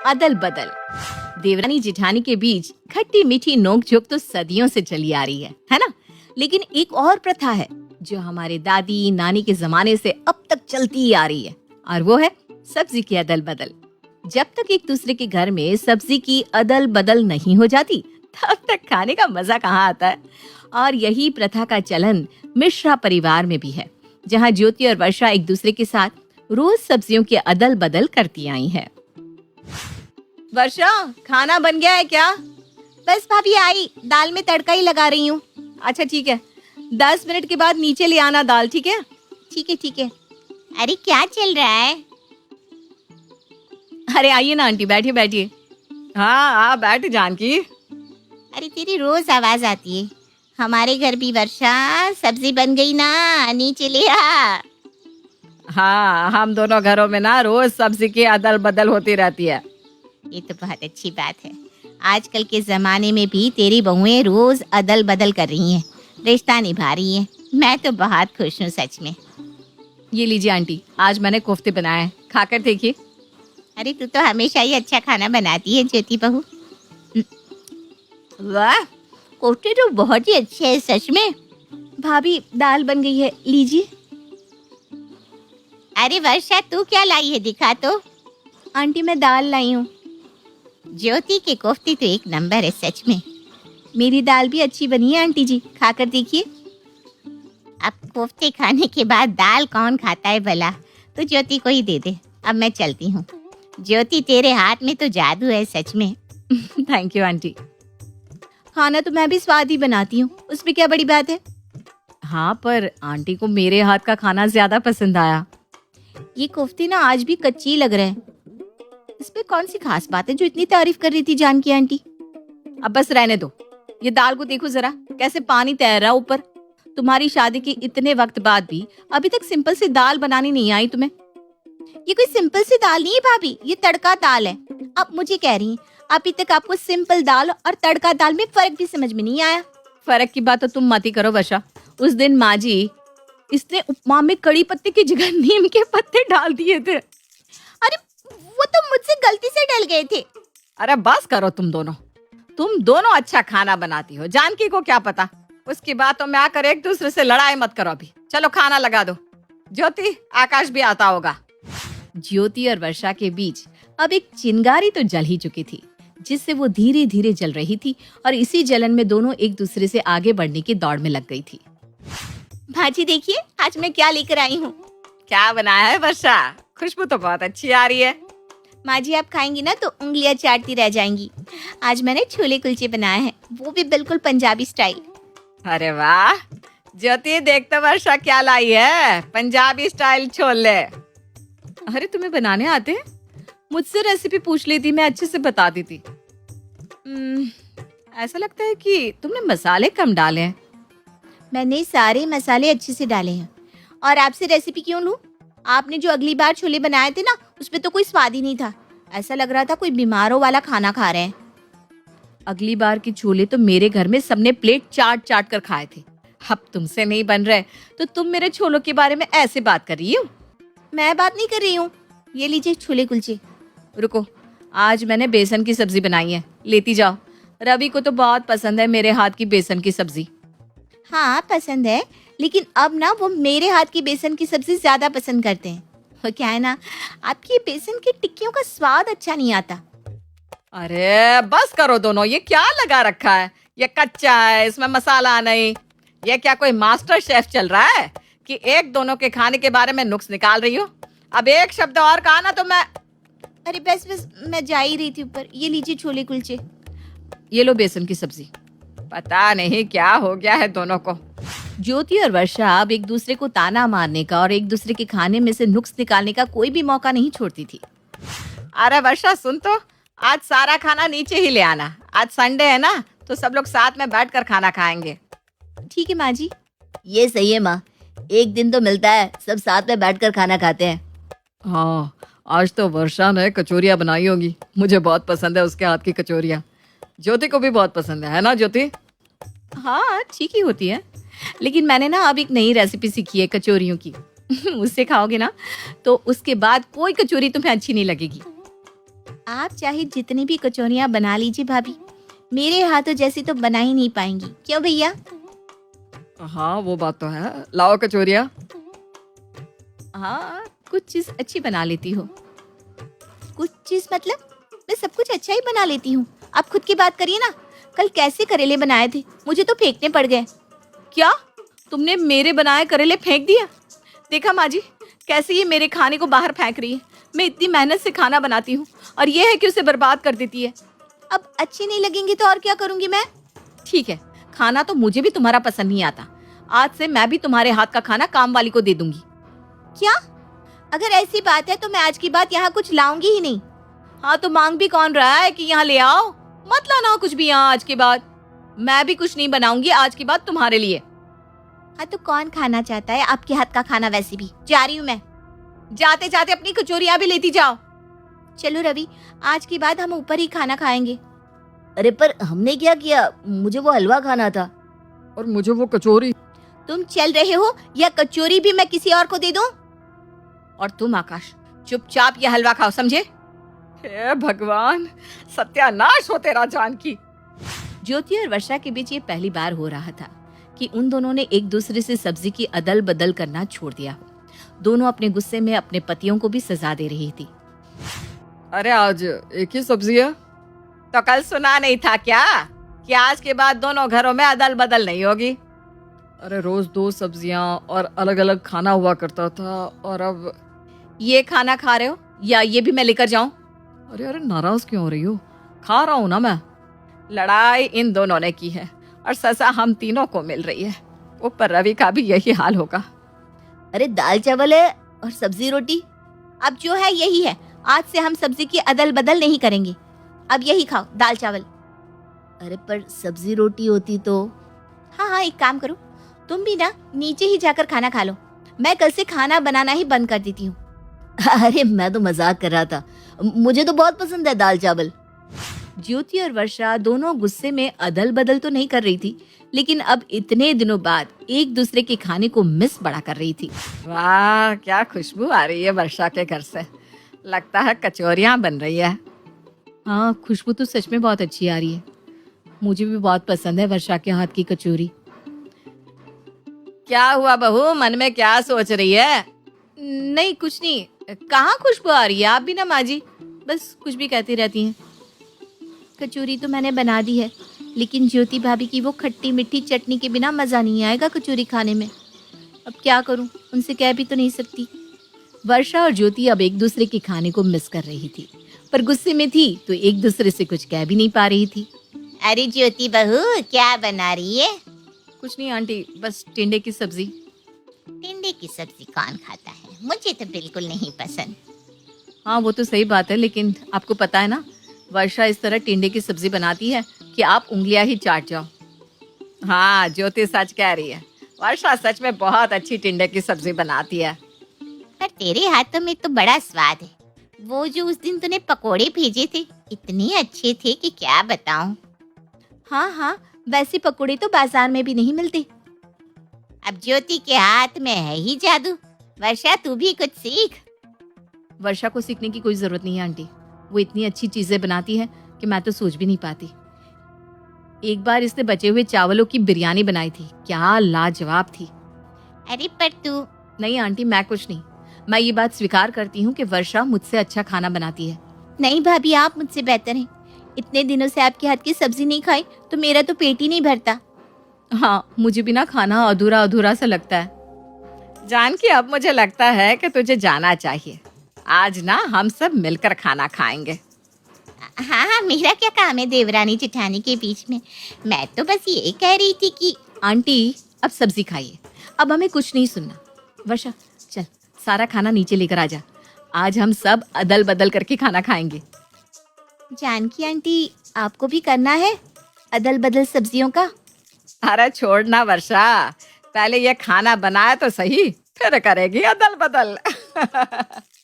अदल बदल। देवरानी जेठानी के बीच खट्टी मीठी नोक-झोंक तो सदियों से चली आ रही है ना? लेकिन एक और प्रथा है जो हमारे दादी नानी के जमाने से अब तक चलती ही आ रही है, और वो है सब्जी की अदल बदल। जब तक एक दूसरे के घर में सब्जी की अदल बदल नहीं हो जाती, तब तक खाने का मजा कहाँ आता है। और यही प्रथा का चलन मिश्रा परिवार में भी है, जहाँ ज्योति और वर्षा एक दूसरे के साथ रोज सब्जियों की अदल बदल करती आई हैं। वर्षा, खाना बन गया है क्या? बस भाभी आई, दाल में तड़का ही लगा रही हूँ। अच्छा ठीक है, 10 मिनट के बाद नीचे ले आना दाल, ठीक है? ठीक है। अरे क्या चल रहा है? अरे आइए ना आंटी, बैठिए। हाँ बैठ जानकी। अरे तेरी रोज आवाज आती है। हमारे घर भी वर्षा सब्जी बन गई ना, नीचे ले आ। हाँ, हम दोनों घरों में ना रोज सब्जी की अदल बदल होती रहती है। ये तो बहुत अच्छी बात है। आजकल के जमाने में भी तेरी बहुएं रोज अदल बदल कर रही हैं, रिश्ता निभा रही हैं। मैं तो बहुत खुश हूँ सच में। ये लीजिए आंटी, आज मैंने कोफ्ते बनाए हैं, खाकर देखिए। अरे तू तो हमेशा ही अच्छा खाना बनाती है ज्योति बहू। वाह, कोफ्ते तो बहुत ही अच्छे हैं सच में। भाभी दाल बन गई है, लीजिए। अरे वर्षा, तू क्या लाई है, दिखा तो। आंटी मैं दाल लाई हूँ। ज्योति के कोफ्ते तो एक नंबर है सच में। मेरी दाल भी अच्छी बनी है आंटी जी, खाकर देखिए। अब कोफ्ते खाने के बाद दाल कौन खाता है भला? तो ज्योति को ही दे दे। अब मैं चलती हूँ। ज्योति, तेरे हाथ में तो जादू है सच में। Thank you aunty. खाना तो मैं भी स्वाद ही बनाती हूँ, उसमें क्या बड़ी बात है। हाँ, पर आंटी को मेरे हाथ का खाना ज्यादा पसंद आया। ये कोफ्ते ना आज भी कच्ची लग रहे हैं। इसमें कौन सी खास बात है जो इतनी तारीफ कर रही थी जानकी आंटी? अब बस रहने दो। ये दाल को देखो जरा, कैसे पानी तैर रहा ऊपर। तुम्हारी शादी के इतने वक्त बाद भी अभी तक सिंपल सी दाल बनानी नहीं आई तुम्हें? ये कोई सिंपल सी दाल नहीं है भाभी, ये तड़का दाल है। आप मुझे कह रही हैं अभी तक आपको सिंपल दाल और तड़का दाल में फर्क भी समझ में नहीं आया? फर्क की बात तो तुम मत ही करो वर्षा। उस दिन माँ जी इसने उपमा में कड़ी पत्ते की जगह नीम के पत्ते डाल दिए थे। अरे वो तो मुझसे गलती से डल गए थे। अरे बस करो तुम दोनों अच्छा खाना बनाती हो, जानकी को क्या पता। उसकी बातों में आकर एक दूसरे से लड़ाई मत करो। अभी चलो खाना लगा दो। ज्योति, आकाश भी आता होगा। ज्योति और वर्षा के बीच अब एक चिंगारी तो जल ही चुकी थी, जिससे वो धीरे धीरे जल रही थी, और इसी जलन में दोनों एक दूसरे से आगे बढ़ने की दौड़ में लग गई थी। भाजी देखिए, आज मैं क्या लेकर आई हूँ। क्या बनाया है वर्षा? खुशबू तो बहुत अच्छी आ रही है। माँ जी, आप खाएंगी ना तो उंगलियां चाटती रह जाएंगी। आज मैंने छोले कुलचे बनाए हैं, वो भी बिल्कुल पंजाबी स्टाइल। अरे वाह ज्योति, देख तो वर्षा क्या लाई है, पंजाबी स्टाइल छोले। अरे तुम्हें बनाने आते हैं? मुझसे रेसिपी पूछ लेती, मैं अच्छे से बता देती। ऐसा लगता है कि तुमने मसाले कम डाले हैं। मैंने सारे मसाले अच्छे से डाले हैं। और आपसे रेसिपी क्यों लूं? आपने जो अगली बार छोले बनाए थे ना, उसमें तो कोई स्वाद ही नहीं था। ऐसा लग रहा था कोई बीमारों वाला खाना खा रहे हैं। अगली बार के छोले तो मेरे घर में सबने प्लेट चाट कर खाए थे। अब तुमसे नहीं बन रहे तो तुम मेरे छोलों के बारे में ऐसे बात कर रही हो? मैं बात नहीं कर रही हूँ। ये लीजिए छोले कुलचे। रुको, आज मैंने बेसन की सब्जी बनाई है, लेती जाओ। रवि को तो बहुत पसंद है मेरे हाथ की बेसन की सब्जी। हाँ पसंद है, लेकिन अब ना वो मेरे हाथ की बेसन की सब्जी ज्यादा पसंद करते हैं। वो क्या है ना, आपकी बेसन की टिक्कियों का स्वाद अच्छा नहीं आता। अरे बस करो दोनों, ये क्या लगा रखा है? ये कच्चा है, इसमें मसाला नहीं। ये क्या कोई मास्टर शेफ चल रहा है कि एक दोनों के खाने के बारे में नुक्स निकाल रही हो? अब एक शब्द और कहा ना तो मैं। अरे बस मैं जा ही रही थी ऊपर। ये लीजिए छोले कुलचे। ये लो बेसन की सब्जी। पता नहीं क्या हो गया है दोनों को। ज्योति और वर्षा अब एक दूसरे को ताना मारने का और एक दूसरे के खाने में से नुक्स निकालने का कोई भी मौका नहीं छोड़ती थी। अरे वर्षा सुन तो, आज सारा खाना नीचे ही ले आना। आज संडे है ना, तो सब लोग साथ में बैठकर खाना खाएंगे। ठीक है माँ जी। ये सही है माँ, एक दिन तो मिलता है, सब साथ में बैठकर खाना खाते हैं। हाँ, आज तो वर्षा ने कचौरियाँ बनाई होगी। मुझे बहुत पसंद है उसके हाथ की कचौरियाँ। ज्योति को भी बहुत पसंद है ना ज्योति? हाँ ठीक ही होती है, लेकिन मैंने ना अब एक नई रेसिपी सीखी है कचौरियों की। उससे खाओगे ना तो उसके बाद कोई कचौरी तुम्हें अच्छी नहीं लगेगी। आप चाहे जितनी भी कचौरियाँ बना लीजिए भाभी, मेरे हाथों जैसी तो बना ही नहीं पाएंगी, क्यों भैया? हाँ वो बात तो है, लाओ कचौरिया। हाँ कुछ चीज अच्छी बना लेती हो। कुछ चीज मतलब? मैं सब कुछ अच्छा ही बना लेती हूँ। आप खुद की बात करिए ना, कल कैसे करेले बनाए थे, मुझे तो फेंकने पड़ गए। क्या तुमने मेरे बनाए करेले फेंक दिया? देखा माँ जी, कैसे ये मेरे खाने को बाहर फेंक रही है। मैं इतनी मेहनत से खाना बनाती हूँ और ये है कि उसे बर्बाद कर देती है। अब अच्छे नहीं लगेंगे तो और क्या करूंगी मैं? ठीक है, खाना तो मुझे भी तुम्हारा पसंद नहीं आता। आज से मैं भी तुम्हारे हाथ का खाना काम वाली को दे दूंगी। क्या? अगर ऐसी बात है तो मैं आज की बात यहाँ कुछ लाऊंगी ही नहीं। हाँ तो मांग भी कौन रहा है कि यहाँ ले आओ? मत लाना कुछ भी यहाँ आज के बाद। मैं भी कुछ नहीं बनाऊंगी आज के बाद तुम्हारे लिए। हाँ तो कौन खाना चाहता है आपके हाथ का खाना? वैसे भी जा रही हूँ मैं। जाते जाते अपनी कचौरियां भी लेती जाओ। चलो रवि, आज के बाद हम ऊपर ही खाना खाएंगे। अरे पर हमने क्या किया? मुझे वो हलवा खाना था। और मुझे वो कचौरी। तुम चल रहे हो या कचौरी भी मैं किसी और को दे दूं? और तुम आकाश, चुपचाप ये हलवा खाओ, समझे? हे भगवान, सत्यानाश हो तेरा जानकी। ज्योति और वर्षा के बीच ये पहली बार हो रहा था कि उन दोनों ने एक दूसरे से सब्जी की अदल बदल करना छोड़ दिया हो। दोनों अपने गुस्से में अपने पतियों को भी सजा दे रही थी। अरे आज एक ही सब्जी है तो कल सुना नहीं था क्या कि आज के बाद दोनों घरों में अदल बदल नहीं होगी? अरे रोज दो सब्जियां और अलग अलग खाना हुआ करता था और अब ये खाना खा रहे हो या ये भी मैं लेकर जाऊं? अरे अरे नाराज क्यों हो रही हो? खा रहा हूं ना मैं। लड़ाई इन दोनों ने की है और सजा हम तीनों को मिल रही है। ऊपर रवि का भी यही हाल होगा। अरे दाल चावल है और सब्जी रोटी। अब जो है यही है, आज से हम सब्जी की अदल बदल नहीं करेंगे। अब यही खाओ, दाल चावल। अरे पर सब्जी रोटी होती तो? हाँ हाँ, एक काम करो, तुम भी ना नीचे ही जाकर खाना खा लो। मैं कल से खाना बनाना ही बंद कर देती हूँ। अरे मैं तो मजाक कर रहा था, मुझे तो बहुत पसंद है दाल चावल। ज्योति और वर्षा दोनों गुस्से में अदल बदल तो नहीं कर रही थी, लेकिन अब इतने दिनों बाद एक दूसरे के खाने को मिस बड़ा कर रही थी। वाह क्या खुशबू आ रही है वर्षा के घर से। लगता है कचौरियां बन रही है। हाँ खुशबू तो सच में बहुत अच्छी आ रही है। मुझे भी बहुत पसंद है वर्षा के हाथ की कचौरी। क्या हुआ बहू, मन में क्या सोच रही है? नहीं कुछ नहीं। कहाँ खुशबू आ रही है? आप भी ना माँ जी बस कुछ भी कहती रहती हैं। कचौरी तो मैंने बना दी है, लेकिन ज्योति भाभी की वो खट्टी मीठी चटनी के बिना मज़ा नहीं आएगा कचौरी खाने में। अब क्या करूं, उनसे कह भी तो नहीं सकती। वर्षा और ज्योति अब एक दूसरे के खाने को मिस कर रही थी, पर गुस्से में थी तो एक दूसरे से कुछ कह भी नहीं पा रही थी। अरे ज्योति बहू, क्या बना रही है? कुछ नहीं आंटी, बस टिंडे की सब्जी। टिंडे की सब्जी कौन खाता है? मुझे तो बिल्कुल नहीं पसंद। हाँ वो तो सही बात है, लेकिन आपको पता है ना वर्षा इस तरह टिंडे की सब्जी बनाती है कि आप उंगलियां ही चाट जाओ। हाँ ज्योति सच कह रही है, वर्षा सच में बहुत अच्छी टिंडे की सब्जी बनाती है। पर तेरे हाथों में तो बड़ा स्वाद है। वो जो उस दिन तूने पकोड़े भेजे थे, इतने अच्छे थे कि क्या बताऊं। हाँ हाँ, वैसे पकोड़े तो बाजार में भी नहीं मिलते। अब ज्योति के हाथ में है ही जादू। वर्षा तू भी कुछ सीख। वर्षा को सीखने की कोई जरूरत नहीं है आंटी, वो इतनी अच्छी चीजें बनाती है कि मैं तो सोच भी नहीं पाती। एक बार इसने बचे हुए चावलों की बिरयानी बनाई थी, क्या लाजवाब थी। अरे पर तू। नहीं आंटी मैं कुछ नहीं, मैं ये बात स्वीकार करती हूँ कि वर्षा मुझसे अच्छा खाना बनाती है। नहीं भाभी, आप मुझसे बेहतर हैं। इतने दिनों से आपके हाथ की सब्जी नहीं खाई तो मेरा तो पेट ही नहीं भरता। हाँ मुझे भी ना खाना अधूरा अधूरा सा लगता है। जानकी अब मुझे लगता है कि तुझे जाना चाहिए। आज ना हम सब मिलकर खाना खाएंगे। हाँ हाँ, मेरा क्या काम है देवरानी जेठानी के बीच में। मैं तो बस ये कह रही थी कि आंटी अब सब्जी खाइए, अब हमें कुछ नहीं सुनना। वर्षा चल सारा खाना नीचे लेकर आ जा, आज हम सब अदल बदल करके खाना खाएंगे। जानकी आंटी, आपको भी करना है अदल बदल सब्जियों का? अरे छोड़ना वर्षा, पहले ये खाना बनाए तो सही, फिर करेगी अदल बदल।